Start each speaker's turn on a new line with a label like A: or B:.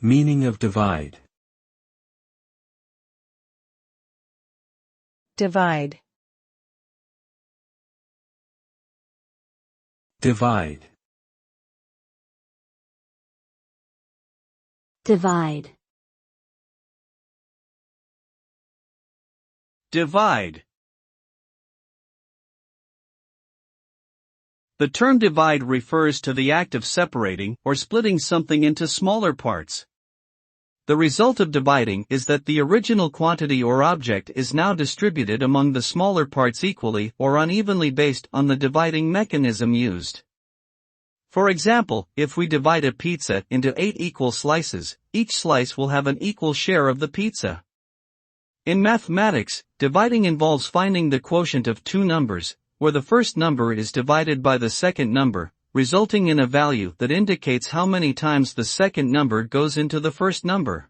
A: Meaning of divide.
B: Divide.
A: Divide.
C: Divide.
D: Divide. The term divide refers to the act of separating or splitting something into smaller parts. The result of dividing is that the original quantity or object is now distributed among the smaller parts equally or unevenly based on the dividing mechanism used. For example, if we divide a pizza into 8 equal slices, each slice will have an equal share of the pizza. In mathematics, dividing involves finding the quotient of two numbers, where the first number is divided by the second number, resulting in a value that indicates how many times the second number goes into the first number.